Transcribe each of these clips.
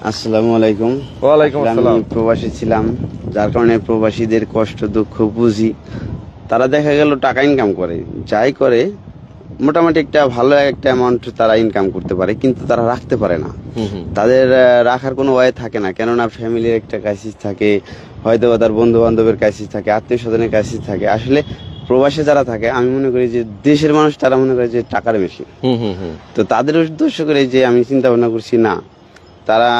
আসসালামু আলাইকুম। ওয়ালাইকুম আসসালাম। আমি প্রবাসী ছিলাম, যার কারণে প্রবাসীদের কষ্ট দুঃখ বুঝি। তারা দেখা গেল টাকা ইনকাম করে, যাই করে মোটামুটি একটা ভালো একটা অ্যামাউন্ট তারা ইনকাম করতে পারে, কিন্তু তারা রাখতে পারে না। তাদের রাখার কোনো ওয়ে থাকে না, কেননা ফ্যামিলির একটা ক্রাইসিস থাকে, হয়তো বা তার বন্ধু বান্ধবের ক্রাইসিস থাকে, আত্মীয় স্বজনের ক্রাইসিস থাকে। আসলে প্রবাসে যারা থাকে, আমি মনে করি যে দেশের মানুষ তারা মনে করে যে টাকার বেশি। তো তাদের উদ্দেশ্য করে যে আমি চিন্তা ভাবনা করছি, না, তারা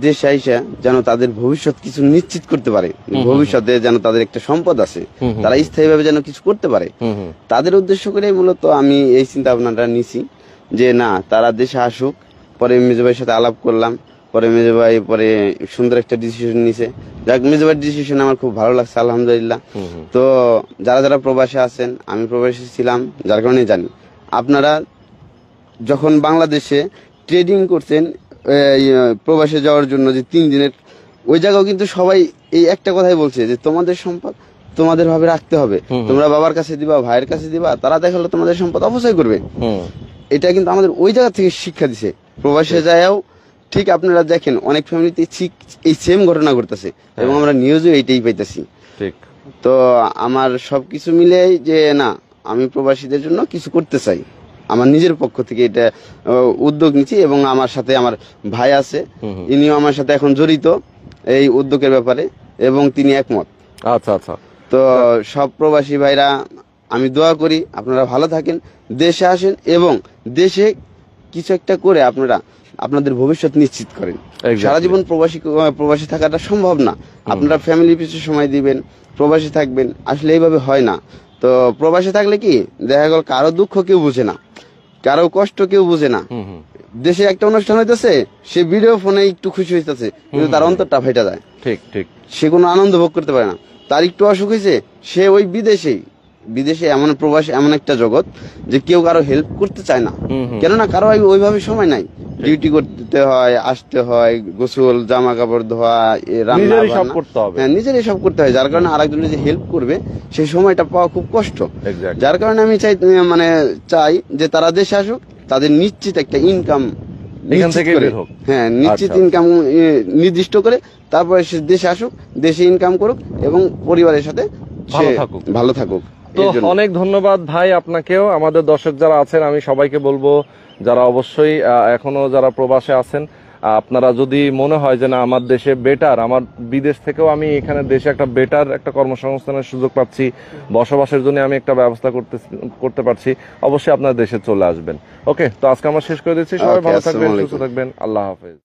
দেশে আইসা যেন তাদের ভবিষ্যৎ কিছু নিশ্চিত করতে পারে, ভবিষ্যতে যেন তাদের একটা সম্পদ আছে, তারা স্থায়ীভাবে যেন কিছু করতে পারে। তাদের উদ্দেশ্য করে মূলত আমি এই চিন্তা ভাবনাটা নিছি যে না, তারা দেশে আসুক। পরে মেজো ভাইয়ের সাথে আলাপ করলাম, পরে মেজো ভাই পরে সুন্দর একটা ডিসিশন নিছে। যাক, মেজো ভাইয়ের ডিসিশন আমার খুব ভালো লাগছে, আলহামদুলিল্লাহ। তো যারা যারা প্রবাসে আছেন, আমি প্রবাসী ছিলাম, যার কারণে জানি আপনারা যখন বাংলাদেশে ট্রেডিং করছেন প্রবাসে যাওয়ার জন্য যে 3 দিনের, ওই জায়গাও কিন্তু সবাই এই একটা কথাই বলছে যে তোমাদের সম্পদ তোমাদের ভাবে রাখতে হবে, তোমরা বাবার কাছে দিবা, ভাইয়ের কাছে দিবা, তারা দেখালো তোমাদের সম্পদ অপচয় করবে। এটা কিন্তু আমাদের ওই জায়গা থেকে শিক্ষা দিছে। প্রবাসে যায়ও ঠিক আপনারা দেখেন অনেক ফ্যামিলিতে ঠিক এই সেম ঘটনা ঘটতেছে, এবং আমরা নিউজও এইটাই পাইতেছি। ঠিক। তো আমার সবকিছু মিলে যে না, আমি প্রবাসীদের জন্য কিছু করতে চাই, আমার নিজের পক্ষ থেকে এটা উদ্যোগ নিচ্ছি। এবং আমার সাথে আমার ভাই আছে, ইনিও আমার সাথে এখন জড়িত এই উদ্যোগের ব্যাপারে, এবং তিনি একমত। আচ্ছা আচ্ছা। তো সব প্রবাসী ভাইরা আমি দোয়া করি আপনারা ভালো থাকেন, দেশে আসেন এবং দেশে কিছু একটা করে আপনারা আপনাদের ভবিষ্যৎ নিশ্চিত করেন। সারা জীবন প্রবাসী থাকাটা সম্ভব না। আপনারা ফ্যামিলি পিছনে সময় দিবেন, প্রবাসী থাকবেন, আসলে এইভাবে হয় না। তো প্রবাসী থাকলে কি দেখা গেল কারো দুঃখ কেউ বুঝে না, কারো কষ্ট কেউ বুঝে না। দেশে একটা অনুষ্ঠান হইতেছে, সে ভিডিও ফোনে একটু খুশি হইতেছে, কিন্তু তার অন্তরটা ফাইটা যায়। ঠিক ঠিক। সে কোনো আনন্দ ভোগ করতে পারে না। তার একটু অসুখ হয়েছে, সে ওই বিদেশে এমন প্রবাসী এমন একটা জগৎ যে কেউ কারো হেল্প করতে চায় না, কেননা কারো ওইভাবে সময় নাই। ডিউটি করতে হয়, আসতে হয়, গোসল, জামা কাপড় ধোয়া, রান্না, সব করতে হবে। হ্যাঁ, নিজেরই সব করতে হয়। যার কারণে আরেকজনের যে হেল্প করবে সেই সময়টা পাওয়া খুব কষ্ট। যার কারণে আমি চাই যে তারা দেশে আসুক, তাদের নিশ্চিত একটা ইনকাম হ্যাঁ, নিশ্চিত ইনকাম নির্দিষ্ট করে তারপরে সে দেশে আসুক, দেশে ইনকাম করুক এবং পরিবারের সাথে ভালো থাকুক। তো অনেক ধন্যবাদ ভাই আপনাকেও। আমাদের দর্শক যারা আছেন, আমি সবাইকে বলবো যারা অবশ্যই এখনো যারা প্রবাসে আছেন, আপনারা যদি মনে হয় যে না আমার দেশে বেটার, আমার বিদেশ থেকেও আমি এখানে দেশে একটা বেটার একটা কর্মসংস্থানের সুযোগ পাচ্ছি, বসবাসের জন্য আমি একটা ব্যবস্থা করতে পারছি, অবশ্যই আপনার দেশে চলে আসবেন। ওকে, তো আজকে আমরা শেষ করে দিচ্ছি। সবাই ভালো থাকবেন, সুস্থ থাকবেন। আল্লাহ হাফেজ।